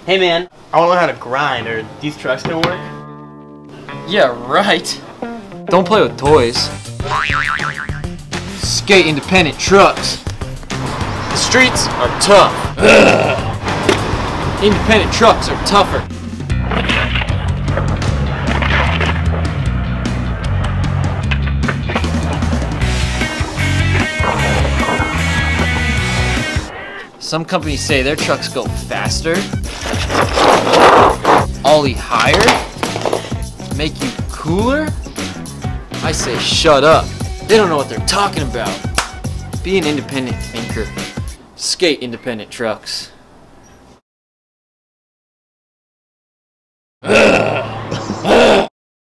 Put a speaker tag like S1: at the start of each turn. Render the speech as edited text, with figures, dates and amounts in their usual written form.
S1: Hey man, I wanna know how to grind. Are these trucks gonna work?
S2: Yeah, right. Don't play with toys. Skate independent trucks. The streets are tough. Independent trucks are tougher. Some companies say their trucks go faster, ollie higher, make you cooler. I say shut up. They don't know what they're talking about. Be an independent thinker. Skate independent trucks.